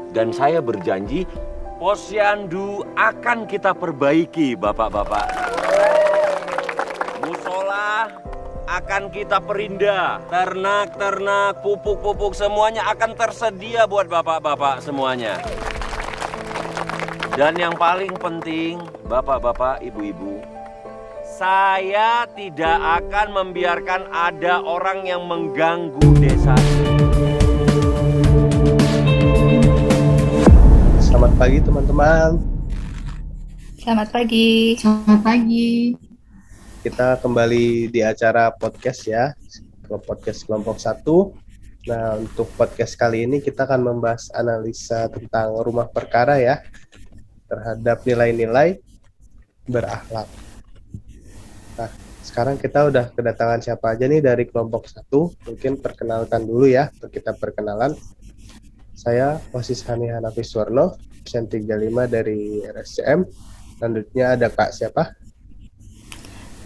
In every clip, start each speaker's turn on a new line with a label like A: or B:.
A: Dan saya berjanji, posyandu akan kita perbaiki, Bapak-Bapak. Musola akan kita perindah. Ternak-ternak, pupuk-pupuk semuanya akan tersedia buat Bapak-Bapak semuanya. Dan yang paling penting, Bapak-Bapak, Ibu-ibu, saya tidak akan membiarkan ada orang yang mengganggu desa ini.
B: Selamat pagi teman-teman.
C: Selamat pagi.
D: Selamat pagi.
B: Kita kembali di acara podcast ya, podcast kelompok 1. Nah, untuk podcast kali ini kita akan membahas analisa tentang rumah perkara ya, terhadap nilai-nilai berakhlak. Nah, sekarang kita udah kedatangan siapa aja nih dari kelompok 1. Mungkin perkenalkan dulu ya, untuk kita perkenalan. Saya Osis Hani Hanafi Suwarno, absen 35 dari RSCM. Selanjutnya ada Kak siapa?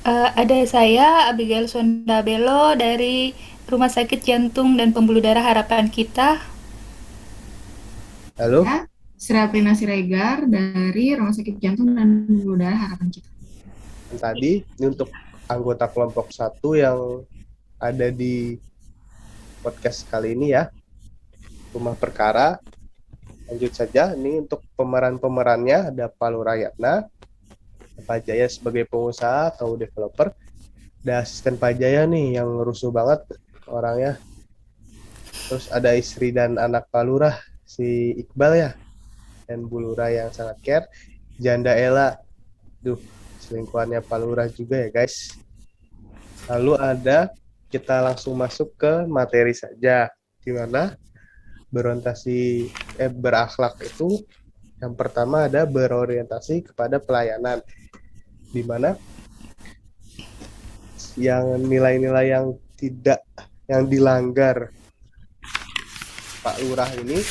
C: Ada saya, Abigail Sondabelo dari Rumah Sakit Jantung dan Pembuluh Darah Harapan Kita.
B: Halo?
D: Ya, Seraprina Siregar dari Rumah Sakit Jantung dan Pembuluh Darah Harapan Kita.
B: Tadi ini untuk anggota kelompok 1 yang ada di podcast kali ini ya, rumah perkara. Lanjut saja, ini untuk pemeran-pemerannya ada Pak Lurayatna, Pak Jaya sebagai pengusaha atau developer, ada asisten Pak Jaya nih yang rusuh banget orangnya. Terus ada istri dan anak Pak Lurah, si Iqbal ya, dan Bu Lurah yang sangat care, janda Ella, selingkuhannya Pak Lurah juga ya guys. Lalu kita langsung masuk ke materi saja, di mana berakhlak itu yang pertama ada berorientasi kepada pelayanan, di mana yang nilai-nilai yang dilanggar Pak Lurah ini,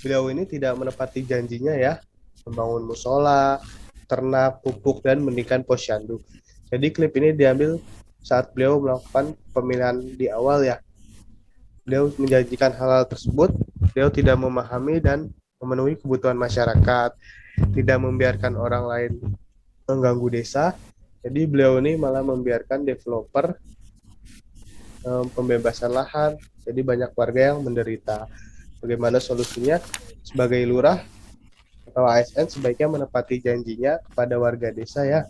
B: beliau ini tidak menepati janjinya ya, membangun musola, ternak, pupuk, dan mendirikan posyandu. Jadi klip ini diambil saat beliau melakukan pemilihan di awal ya. Beliau menjanjikan hal-hal tersebut, beliau tidak memahami dan memenuhi kebutuhan masyarakat, tidak membiarkan orang lain mengganggu desa. Jadi beliau ini malah membiarkan developer pembebasan lahan, jadi banyak warga yang menderita. Bagaimana solusinya? Sebagai lurah atau ASN sebaiknya menepati janjinya kepada warga desa ya.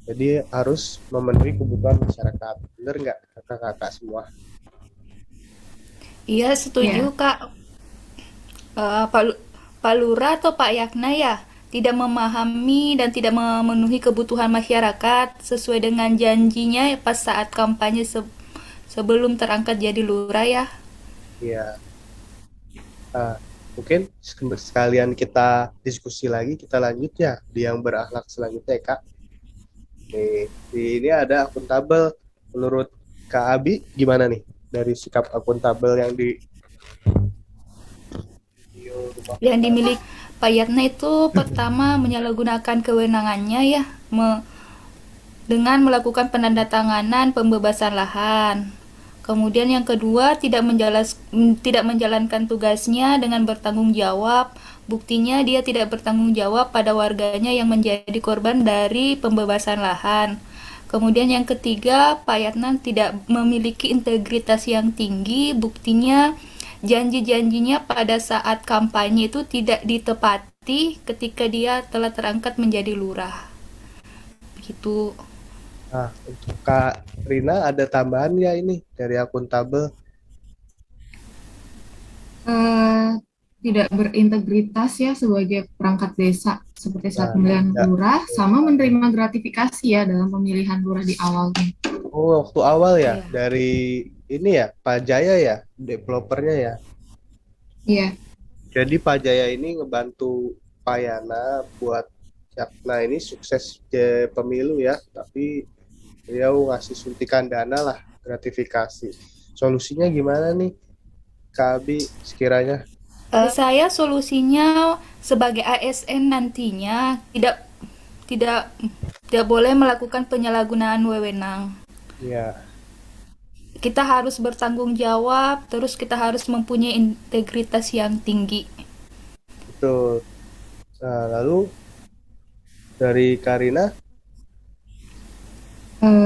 B: Jadi harus memenuhi kebutuhan masyarakat. Benar nggak kakak-kakak semua?
C: Iya, setuju, Kak. Pak Lurah atau Pak Yakna ya, tidak memahami dan tidak memenuhi kebutuhan masyarakat sesuai dengan janjinya pas saat kampanye sebelum terangkat jadi lurah ya.
B: Iya. Mungkin sekalian kita diskusi lagi, kita lanjut ya di yang berakhlak selanjutnya ya, Kak. Ini ada akuntabel. Menurut Kak Abi gimana nih dari sikap akuntabel
C: yang dimiliki Pak Yatna itu pertama menyalahgunakan kewenangannya ya, dengan melakukan penandatanganan pembebasan lahan. Kemudian yang kedua tidak menjalankan tugasnya dengan bertanggung jawab. Buktinya dia tidak bertanggung jawab pada warganya yang menjadi korban dari pembebasan lahan. Kemudian yang ketiga, Pak Yatna tidak memiliki integritas yang tinggi. Buktinya janji-janjinya pada saat kampanye itu tidak ditepati ketika dia telah terangkat menjadi lurah. Begitu.
B: Nah, untuk Kak Rina ada tambahan ya ini dari akuntabel?
D: Tidak berintegritas ya sebagai perangkat desa seperti saat pemilihan
B: Tidak.
D: lurah, sama menerima gratifikasi ya dalam pemilihan lurah di awalnya.
B: Oh, waktu awal ya,
C: Iya.
B: dari ini ya, Pak Jaya ya, developernya ya.
D: Iya,
B: Jadi Pak Jaya ini ngebantu Pak Yana buat Yakna ini sukses di pemilu ya, tapi beliau ngasih suntikan dana lah, gratifikasi. Solusinya gimana nih, Kak Abi sekiranya?
C: Saya solusinya sebagai ASN nantinya tidak tidak boleh melakukan penyalahgunaan wewenang.
B: Ya,
C: Kita harus bertanggung jawab, terus kita harus mempunyai integritas yang tinggi.
B: Betul. Nah, lalu dari Karina,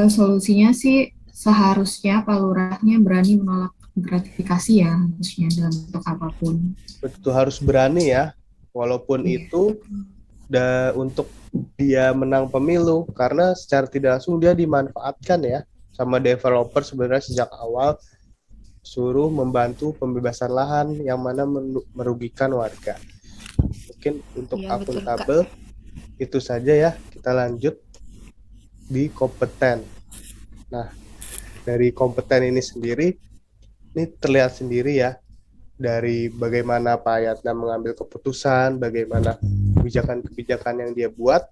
D: Solusinya sih seharusnya Pak Lurahnya berani menolak gratifikasi ya, harusnya dalam bentuk apapun.
B: betul harus berani ya, walaupun
D: Iya.
B: itu untuk dia menang pemilu, karena secara tidak langsung dia dimanfaatkan ya sama developer sebenarnya sejak awal, suruh membantu pembebasan lahan yang mana merugikan warga. Mungkin untuk
C: Iya, betul, Kak.
B: akuntabel itu saja ya. Kita lanjut di kompeten. Nah, dari kompeten ini sendiri, ini terlihat sendiri ya, dari bagaimana Pak Yatna mengambil keputusan, bagaimana kebijakan-kebijakan yang dia buat.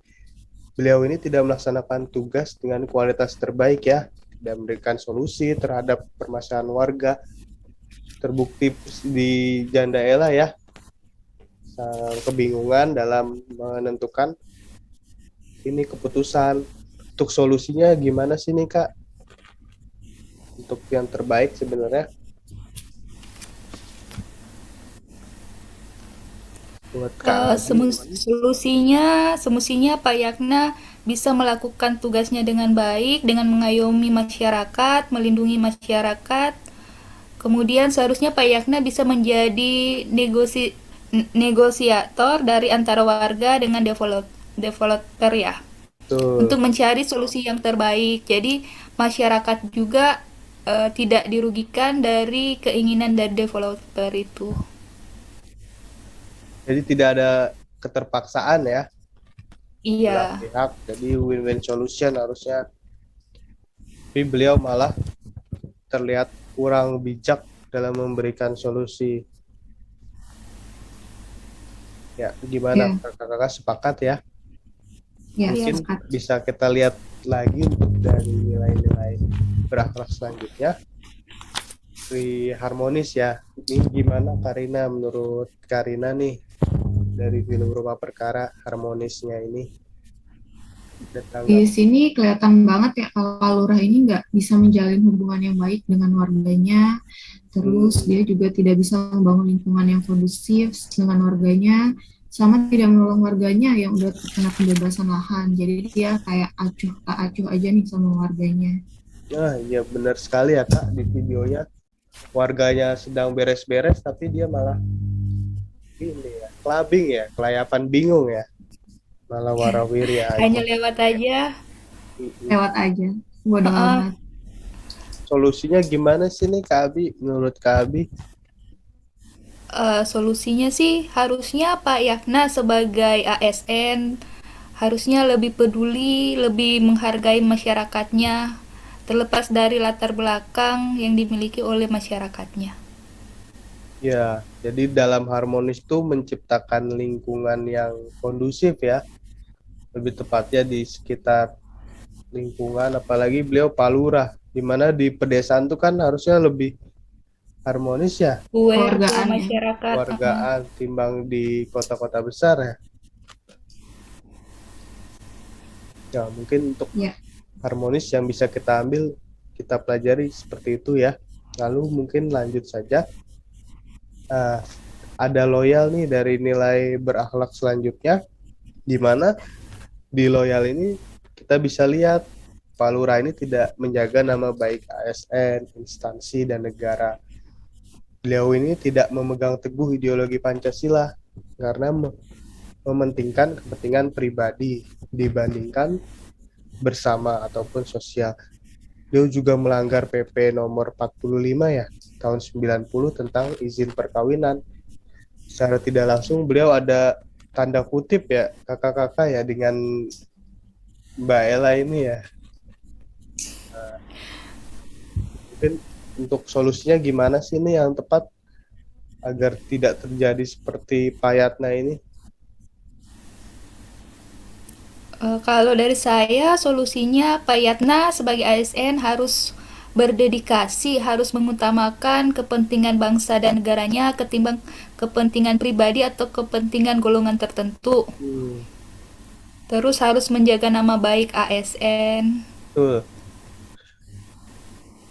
B: Beliau ini tidak melaksanakan tugas dengan kualitas terbaik ya, dan memberikan solusi terhadap permasalahan warga. Terbukti di Jandaela ya, kebingungan dalam menentukan ini keputusan. Untuk solusinya gimana sih nih Kak? Untuk yang terbaik sebenarnya buat Kak Abi.
C: Semestinya Pak Yakna bisa melakukan tugasnya dengan baik, dengan mengayomi masyarakat, melindungi masyarakat. Kemudian seharusnya Pak Yakna bisa menjadi negosiator dari antara warga dengan developer ya,
B: Betul.
C: untuk mencari solusi yang terbaik. Jadi masyarakat juga tidak dirugikan dari keinginan dari developer itu.
B: Jadi tidak ada keterpaksaan ya belah
C: Iya.
B: pihak, jadi win-win solution harusnya. Tapi beliau malah terlihat kurang bijak dalam memberikan solusi. Ya, gimana
D: Ya.
B: kakak-kakak sepakat ya?
D: Ya,
B: Mungkin
D: sepakat.
B: bisa kita lihat lagi untuk dari nilai-nilai berakhlak selanjutnya. Harmonis ya. Ini gimana Karina, menurut Karina nih dari film Rumah Perkara harmonisnya ini?
D: Di sini kelihatan banget ya kalau Pak Lurah ini nggak bisa menjalin hubungan yang baik dengan warganya. Terus dia juga tidak bisa membangun lingkungan yang kondusif dengan warganya, sama tidak menolong warganya yang udah terkena pembebasan lahan. Jadi dia kayak acuh tak acuh aja nih sama warganya.
B: Nah, iya benar sekali ya Kak, di videonya warganya sedang beres-beres tapi dia malah ini ya, clubbing ya, kelayapan bingung ya. Malah warawiri aja.
C: Hanya lewat aja.
D: Lewat aja, bodo amat.
B: Solusinya gimana sih nih Kak Abi, menurut Kak Abi?
C: Solusinya sih harusnya Pak Yakna sebagai ASN harusnya lebih peduli, lebih menghargai masyarakatnya, terlepas dari latar belakang yang dimiliki oleh masyarakatnya.
B: Ya, jadi dalam harmonis itu menciptakan lingkungan yang kondusif ya, lebih tepatnya di sekitar lingkungan, apalagi beliau Pak Lurah, di mana di pedesaan itu kan harusnya lebih harmonis ya,
C: Kewargaan masyarakat.
B: kewargaan timbang di kota-kota besar ya. Ya, mungkin untuk harmonis yang bisa kita ambil, kita pelajari seperti itu ya. Lalu mungkin lanjut saja. Ada loyal nih dari nilai berakhlak selanjutnya, di mana di loyal ini kita bisa lihat Pak Lurah ini tidak menjaga nama baik ASN, instansi, dan negara. Beliau ini tidak memegang teguh ideologi Pancasila karena mementingkan kepentingan pribadi dibandingkan bersama ataupun sosial. Beliau juga melanggar PP nomor 45 ya, tahun 90 tentang izin perkawinan. Secara tidak langsung beliau ada tanda kutip ya, kakak-kakak ya, dengan Mbak Ella ini ya. Mungkin untuk solusinya gimana sih ini yang tepat agar tidak terjadi seperti Pak Yatna ini?
C: Kalau dari saya, solusinya Pak Yatna sebagai ASN harus berdedikasi, harus mengutamakan kepentingan bangsa dan negaranya ketimbang kepentingan pribadi atau kepentingan golongan tertentu. Terus harus menjaga nama baik ASN.
B: Betul.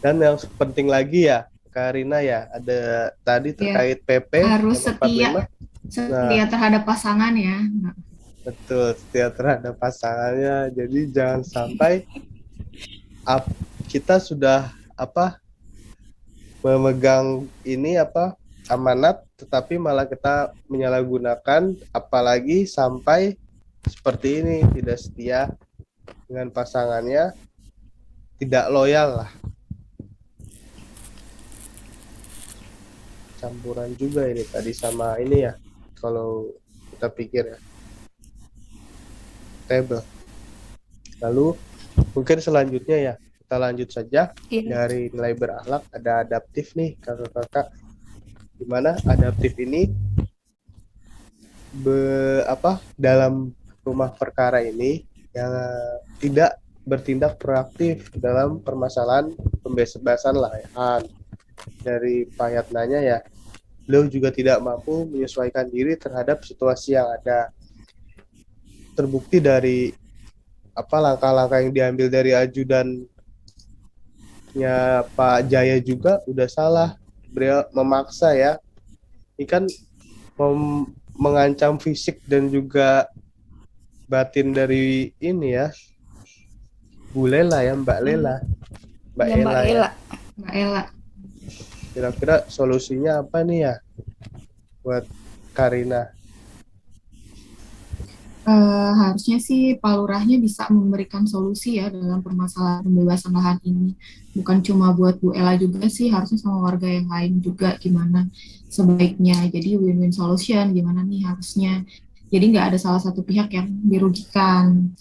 B: Dan yang penting lagi ya, Karina ya, ada tadi terkait PP
D: harus
B: nomor 45.
D: setia.
B: Nah,
D: Setia terhadap pasangan ya. Nah,
B: betul, setia terhadap pasangannya. Jadi jangan sampai kita sudah memegang ini amanat, tetapi malah kita menyalahgunakan, apalagi sampai seperti ini, tidak setia dengan pasangannya, tidak loyal lah. Campuran juga ini tadi sama ini ya, kalau kita pikir ya, table. Lalu mungkin selanjutnya ya, kita lanjut saja.
C: Iya.
B: Dari nilai berakhlak ada adaptif nih kakak-kakak. Dimana adaptif ini dalam rumah perkara ini yang tidak bertindak proaktif dalam permasalahan pembebasan lahan. Dari Pak Yatnanya ya, beliau juga tidak mampu menyesuaikan diri terhadap situasi yang ada. Terbukti dari langkah-langkah yang diambil dari ajudannya Pak Jaya juga udah salah. Beliau memaksa ya. Ini kan mengancam fisik dan juga batin dari ini ya, Bu Lela ya, Mbak Lela. Mbak
C: Ya, Mbak
B: Ela ya.
C: Ella.
D: Mbak Ella.
B: Kira-kira solusinya apa nih ya buat Karina?
D: Harusnya sih Pak Lurahnya bisa memberikan solusi ya dalam permasalahan pembebasan lahan ini. Bukan cuma buat Bu Ella juga sih, harusnya sama warga yang lain juga gimana sebaiknya. Jadi win-win solution gimana nih harusnya. Jadi nggak ada salah satu pihak yang dirugikan.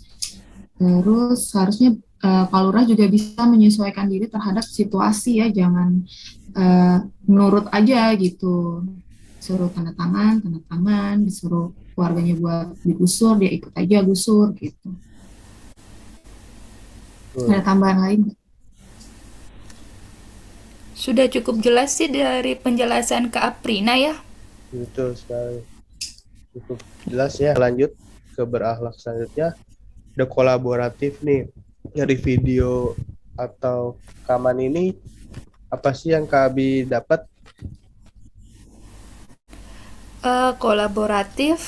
D: Terus harusnya Pak Lurah juga bisa menyesuaikan diri terhadap situasi ya, jangan menurut aja gitu. Suruh tanda tangan, disuruh keluarganya buat digusur, dia ikut aja gusur gitu. Ada tambahan lain?
C: Sudah cukup jelas sih dari penjelasan Kak Aprina ya.
B: Betul sekali. Cukup jelas ya. Lanjut ke berakhlak selanjutnya. Ada kolaboratif nih. Dari video atau rekaman ini, apa sih yang Kak Abi dapat?
C: Kolaboratif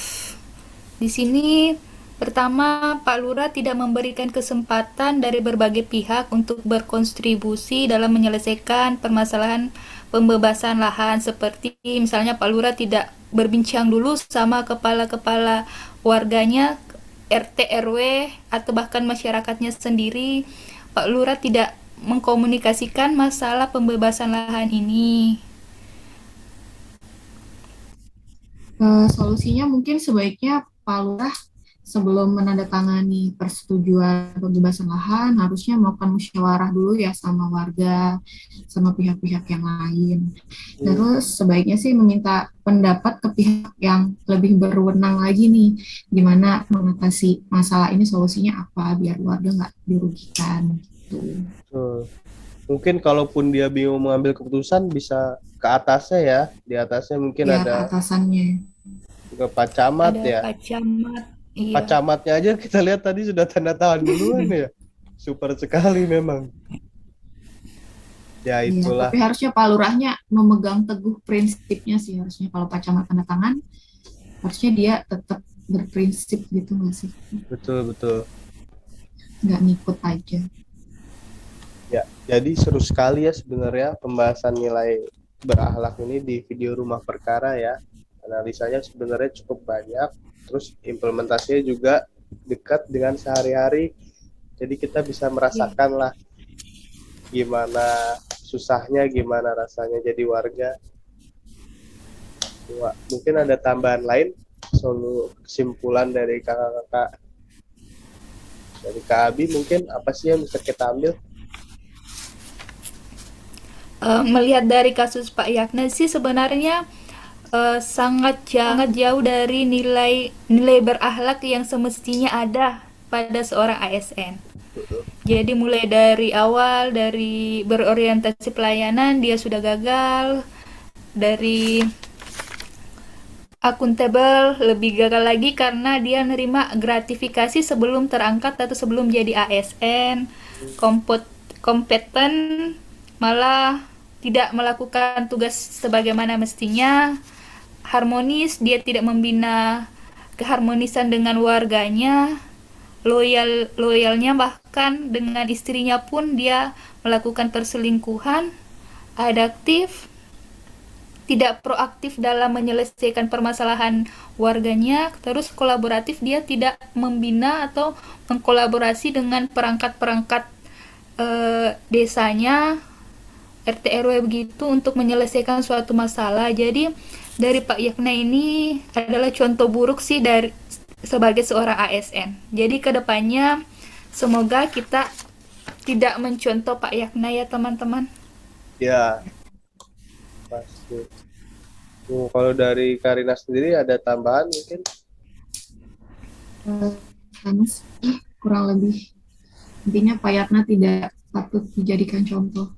C: di sini pertama Pak Lurah tidak memberikan kesempatan dari berbagai pihak untuk berkontribusi dalam menyelesaikan permasalahan pembebasan lahan, seperti misalnya Pak Lurah tidak berbincang dulu sama kepala-kepala warganya, RT RW atau bahkan masyarakatnya sendiri. Pak Lurah tidak mengkomunikasikan masalah pembebasan lahan ini.
D: Solusinya mungkin sebaiknya Pak Lurah sebelum menandatangani persetujuan pembebasan lahan harusnya melakukan musyawarah dulu ya sama warga, sama pihak-pihak yang lain. Terus sebaiknya sih meminta pendapat ke pihak yang lebih berwenang lagi nih, gimana mengatasi masalah ini, solusinya apa biar warga nggak dirugikan gitu.
B: Mungkin kalaupun dia bingung mengambil keputusan bisa ke atasnya ya, di atasnya mungkin
D: Ya,
B: ada
D: ke atasannya.
B: ke Pak Camat
C: Ada
B: ya.
C: Pak Camat, iya.
B: Pak Camatnya aja kita lihat tadi sudah tanda tangan duluan ya. Super sekali memang. Ya
D: Iya,
B: itulah.
D: tapi harusnya Pak Lurahnya memegang teguh prinsipnya sih, harusnya kalau Pak Camat tanda tangan, harusnya dia tetap berprinsip gitu nggak sih?
B: Betul.
D: Nggak ngikut aja.
B: Ya, jadi seru sekali ya sebenarnya pembahasan nilai berakhlak ini di video rumah perkara ya. Analisanya sebenarnya cukup banyak, terus implementasinya juga dekat dengan sehari-hari. Jadi kita bisa merasakan lah gimana susahnya, gimana rasanya jadi warga. Wah, mungkin ada tambahan lain, kesimpulan dari kakak-kakak, dari Kak Abi mungkin apa sih yang bisa kita ambil?
C: Melihat dari kasus Pak Yakna sih sebenarnya sangat jauh dari nilai berakhlak yang semestinya ada pada seorang ASN. Jadi mulai dari awal, dari berorientasi pelayanan dia sudah gagal, dari akuntabel lebih gagal lagi karena dia nerima gratifikasi sebelum terangkat atau sebelum jadi ASN, kompeten malah tidak melakukan tugas sebagaimana mestinya, harmonis, dia tidak membina keharmonisan dengan warganya, loyalnya bahkan dengan istrinya pun dia melakukan perselingkuhan, adaptif, tidak proaktif dalam menyelesaikan permasalahan warganya, terus kolaboratif, dia tidak membina atau mengkolaborasi dengan perangkat-perangkat desanya, RT RW begitu untuk menyelesaikan suatu masalah. Jadi dari Pak Yakna ini adalah contoh buruk sih dari sebagai seorang ASN. Jadi kedepannya semoga kita tidak mencontoh Pak Yakna ya teman-teman.
B: Ya, pasti. Kalau dari Karina sendiri ada tambahan mungkin?
D: Sama sih, kurang lebih. Intinya Pak Yatna tidak patut dijadikan contoh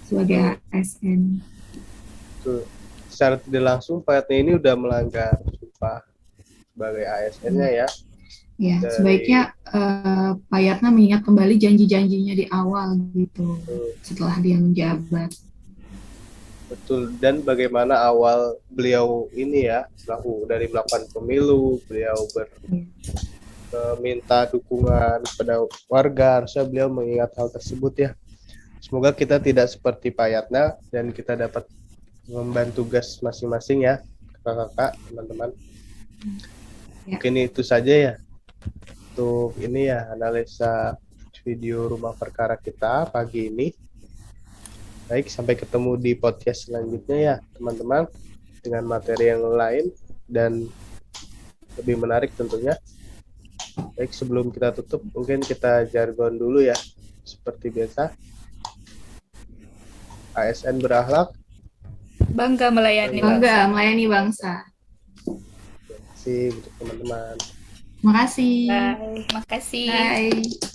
D: sebagai ASN.
B: Tuh. Secara tidak langsung Pak Yatna ini udah melanggar sumpah sebagai ASN-nya ya.
D: Ya, sebaiknya Pak Yatna mengingat kembali janji-janjinya di awal gitu, setelah dia menjabat.
B: Betul, dan bagaimana awal beliau ini ya, dari melakukan pemilu, beliau meminta dukungan kepada warga, harusnya beliau mengingat hal tersebut ya. Semoga kita tidak seperti Pak Yatna dan kita dapat mengemban tugas masing-masing ya, kakak-kakak, teman-teman. Mungkin itu saja ya untuk ini ya, analisa video rumah perkara kita pagi ini. Baik, sampai ketemu di podcast selanjutnya ya teman-teman, dengan materi yang lain dan lebih menarik tentunya. Baik, sebelum kita tutup mungkin kita jargon dulu ya, seperti biasa. ASN berakhlak,
C: Bangga melayani
D: bangga melayani bangsa.
B: terima kasih untuk teman-teman.
D: Makasih.
C: Bye. Makasih.
D: Bye.